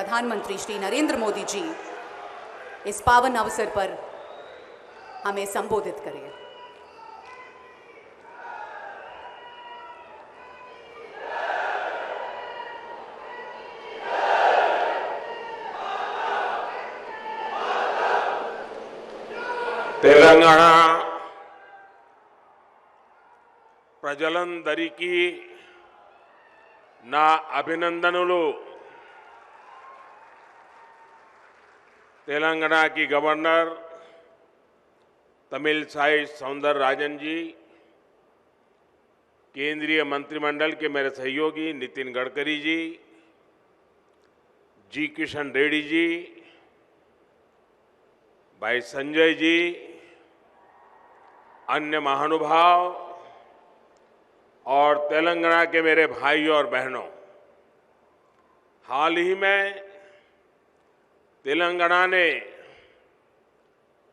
प्रधानमंत्री श्री नरेंद्र मोदी जी इस पावन अवसर पर हमें संबोधित करें। తెలంగాణ ప్రజలందరికీ నా అభినందనలు। तेलंगाना की गवर्नर तमिलसाई सौंदरराजन जी, केंद्रीय मंत्रिमंडल के मेरे सहयोगी नितिन गडकरी जी, जी किशन रेड्डी जी, भाई संजय जी, अन्य महानुभाव और तेलंगाना के मेरे भाइयों और बहनों, हाल ही में तेलंगाना ने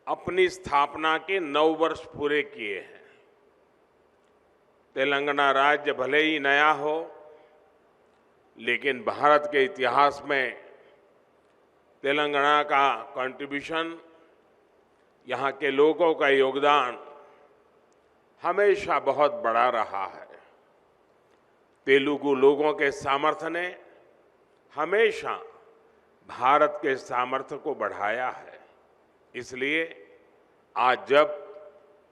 अपनी स्थापना के 9 वर्ष पूरे किए हैं। तेलंगाना राज्य भले ही नया हो, लेकिन भारत के इतिहास में तेलंगाना का कंट्रीब्यूशन, यहाँ के लोगों का योगदान हमेशा बहुत बड़ा रहा है। तेलुगु लोगों के सामर्थ्य ने हमेशा भारत के सामर्थ्य को बढ़ाया है। इसलिए आज जब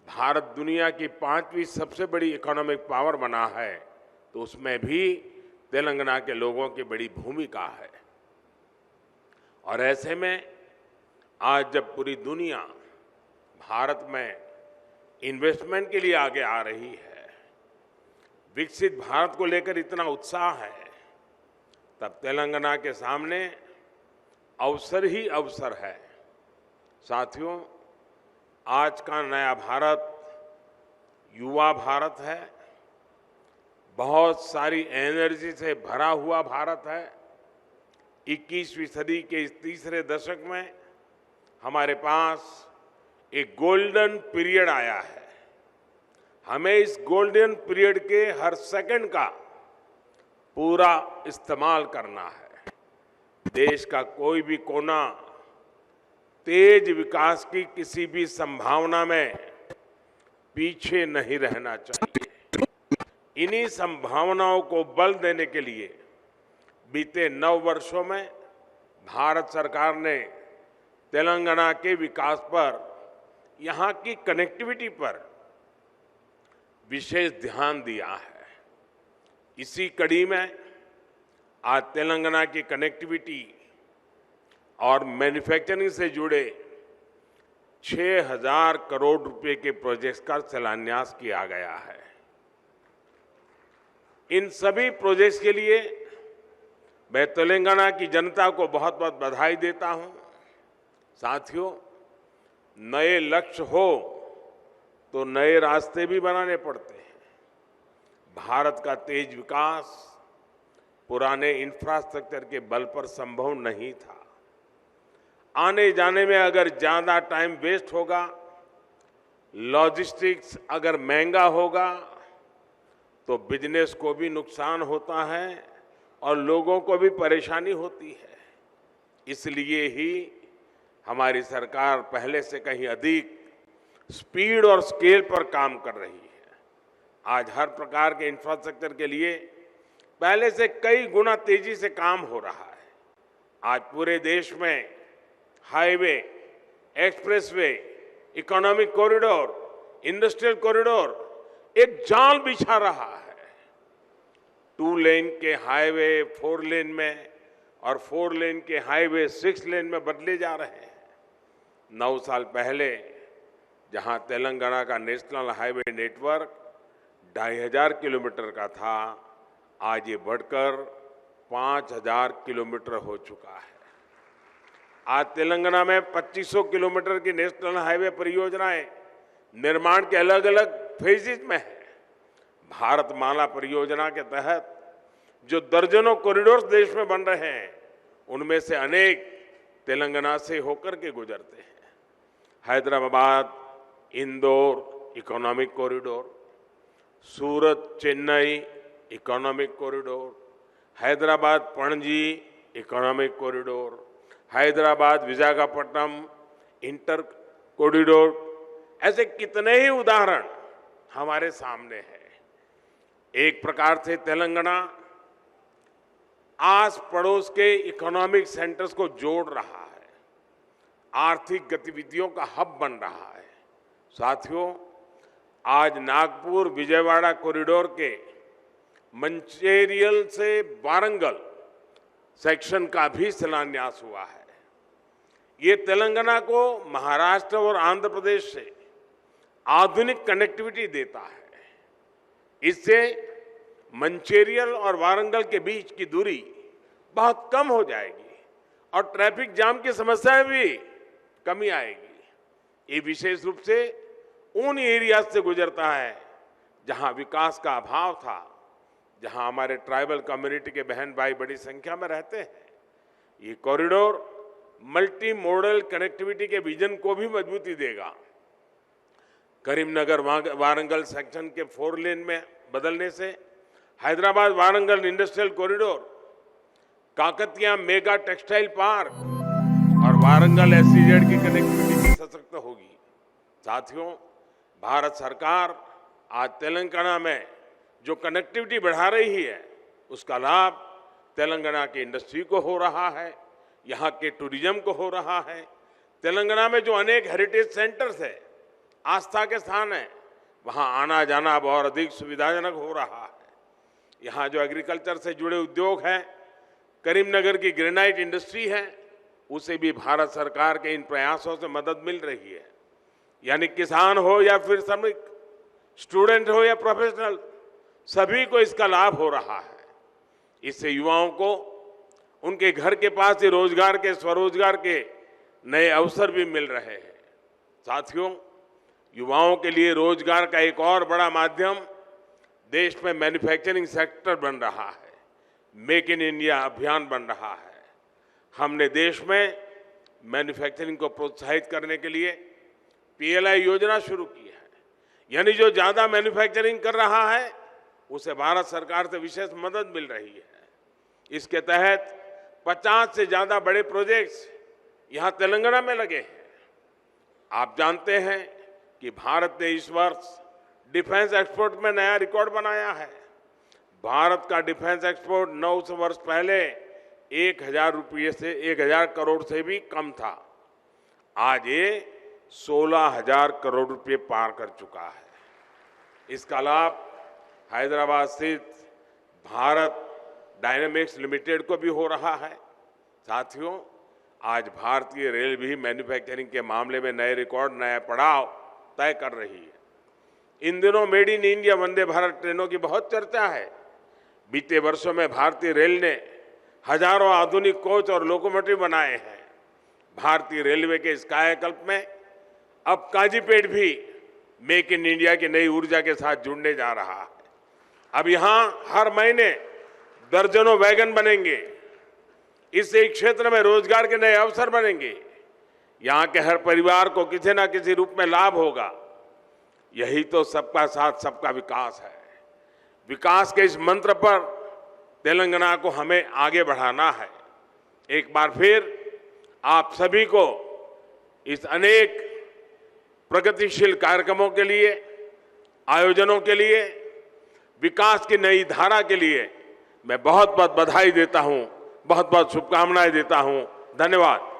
भारत दुनिया की 5वीं सबसे बड़ी इकोनॉमिक पावर बना है, तो उसमें भी तेलंगाना के लोगों की बड़ी भूमिका है। और ऐसे में आज जब पूरी दुनिया भारत में इन्वेस्टमेंट के लिए आगे आ रही है, विकसित भारत को लेकर इतना उत्साह है, तब तेलंगाना के सामने अवसर ही अवसर है। साथियों, आज का नया भारत युवा भारत है, बहुत सारी एनर्जी से भरा हुआ भारत है। 21वीं सदी के इस तीसरे दशक में हमारे पास एक गोल्डन पीरियड आया है। हमें इस गोल्डन पीरियड के हर सेकंड का पूरा इस्तेमाल करना है। देश का कोई भी कोना तेज विकास की किसी भी संभावना में पीछे नहीं रहना चाहिए। इन्हीं संभावनाओं को बल देने के लिए बीते 9 वर्षों में भारत सरकार ने तेलंगाना के विकास पर, यहाँ की कनेक्टिविटी पर विशेष ध्यान दिया है। इसी कड़ी में आज तेलंगाना की कनेक्टिविटी और मैन्युफैक्चरिंग से जुड़े 6,000 करोड़ रुपए के प्रोजेक्ट्स का शिलान्यास किया गया है। इन सभी प्रोजेक्ट्स के लिए मैं तेलंगाना की जनता को बहुत बहुत बधाई देता हूं। साथियों, नए लक्ष्य हो तो नए रास्ते भी बनाने पड़ते हैं। भारत का तेज विकास पुराने इंफ्रास्ट्रक्चर के बल पर संभव नहीं था। आने जाने में अगर ज्यादा टाइम वेस्ट होगा, लॉजिस्टिक्स अगर महंगा होगा, तो बिजनेस को भी नुकसान होता है और लोगों को भी परेशानी होती है। इसलिए ही हमारी सरकार पहले से कहीं अधिक स्पीड और स्केल पर काम कर रही है। आज हर प्रकार के इंफ्रास्ट्रक्चर के लिए पहले से कई गुना तेजी से काम हो रहा है। आज पूरे देश में highway, expressway, economic corridor, industrial corridor एक जाल बिछा रहा है। 2 लेन के हाईवे 4 लेन में और 4 लेन के हाईवे 6 लेन में बदले जा रहे हैं। 9 साल पहले जहां तेलंगाना का नेशनल हाईवे नेटवर्क 2,500 किलोमीटर का था, आज ये बढ़कर 5,000 किलोमीटर हो चुका है। आज तेलंगाना में 2500 किलोमीटर की नेशनल हाईवे परियोजनाएं निर्माण के अलग अलग फेजेज में है। भारतमाला परियोजना के तहत जो दर्जनों कॉरिडोर्स देश में बन रहे हैं, उनमें से अनेक तेलंगाना से होकर के गुजरते हैं। Hyderabad Indore economic corridor, Surat Chennai economic corridor, Hyderabad Panaji economic corridor, Hyderabad Visakhapatnam inter corridor, ऐसे कितने ही उदाहरण हमारे सामने हैं। एक प्रकार से तेलंगाना आस पड़ोस के इकोनॉमिक सेंटर्स को जोड़ रहा है, आर्थिक गतिविधियों का हब बन रहा है। साथियों, आज नागपुर विजयवाड़ा कॉरिडोर के मंचेरियल से वारंगल सेक्शन का भी शिलान्यास हुआ है। ये तेलंगाना को महाराष्ट्र और आंध्र प्रदेश से आधुनिक कनेक्टिविटी देता है। इससे मंचेरियल और वारंगल के बीच की दूरी बहुत कम हो जाएगी और ट्रैफिक जाम की समस्या भी कमी आएगी। ये विशेष रूप से उन एरिया से गुजरता है जहां विकास का अभाव था, जहां हमारे ट्राइबल कम्युनिटी के बहन भाई बड़ी संख्या में रहते हैं। ये कॉरिडोर मल्टी मॉडल कनेक्टिविटी के विजन को भी मजबूती देगा। करीमनगर वारंगल सेक्शन के 4 लेन में बदलने से Hyderabad Warangal industrial corridor, Kakatiya mega textile park और वारंगल एसईजेड की कनेक्टिविटी भी सशक्त होगी। साथियों, भारत सरकार आज तेलंगाना में जो कनेक्टिविटी बढ़ा रही है, उसका लाभ तेलंगाना की इंडस्ट्री को हो रहा है, यहाँ के टूरिज्म को हो रहा है। तेलंगाना में जो अनेक हेरिटेज सेंटर्स है, आस्था के स्थान है, वहाँ आना जाना अब और अधिक सुविधाजनक हो रहा है। यहाँ जो एग्रीकल्चर से जुड़े उद्योग हैं, करीमनगर की ग्रेनाइट इंडस्ट्री है, उसे भी भारत सरकार के इन प्रयासों से मदद मिल रही है। यानी किसान हो या फिर श्रमिक, स्टूडेंट हो या प्रोफेशनल, सभी को इसका लाभ हो रहा है। इससे युवाओं को उनके घर के पास ही रोजगार के, स्वरोजगार के नए अवसर भी मिल रहे हैं। साथियों, युवाओं के लिए रोजगार का एक और बड़ा माध्यम देश में मैन्युफैक्चरिंग सेक्टर बन रहा है। मेक इन इंडिया अभियान बन रहा है। हमने देश में मैन्युफैक्चरिंग को प्रोत्साहित करने के लिए पीएलआई योजना शुरू की है। यानी जो ज्यादा मैन्युफैक्चरिंग कर रहा है, उसे भारत सरकार से विशेष मदद मिल रही है। इसके तहत 50 से ज्यादा बड़े प्रोजेक्ट्स यहां तेलंगाना में लगे हैं। आप जानते हैं कि भारत ने इस वर्ष डिफेंस एक्सपोर्ट में नया रिकॉर्ड बनाया है। भारत का डिफेंस एक्सपोर्ट 9 वर्ष पहले 1000 करोड़ से भी कम था। आज ये 16,000 करोड़ रुपए पार कर चुका है। इसका लाभ हैदराबाद स्थित भारत डायनेमिक्स लिमिटेड को भी हो रहा है। साथियों, आज भारतीय रेल भी मैन्युफैक्चरिंग के मामले में नए रिकॉर्ड, नया पड़ाव तय कर रही है। इन दिनों made in India Vande Bharat ट्रेनों की बहुत चर्चा है। बीते वर्षों में भारतीय रेल ने हजारों आधुनिक कोच और लोकोमोटिव बनाए हैं। भारतीय रेलवे के इस कायाकल्प में अब काजीपेट भी मेक इन इंडिया की नई ऊर्जा के साथ जुड़ने जा रहा है। अब यहां हर महीने दर्जनों वैगन बनेंगे। इससे इस क्षेत्र में रोजगार के नए अवसर बनेंगे। यहाँ के हर परिवार को किसी न किसी रूप में लाभ होगा। यही तो सबका साथ सबका विकास है। विकास के इस मंत्र पर तेलंगाना को हमें आगे बढ़ाना है। एक बार फिर आप सभी को इस अनेक प्रगतिशील कार्यक्रमों के लिए, आयोजनों के लिए, विकास की नई धारा के लिए मैं बहुत बहुत बधाई देता हूं, बहुत बहुत शुभकामनाएं देता हूं। धन्यवाद।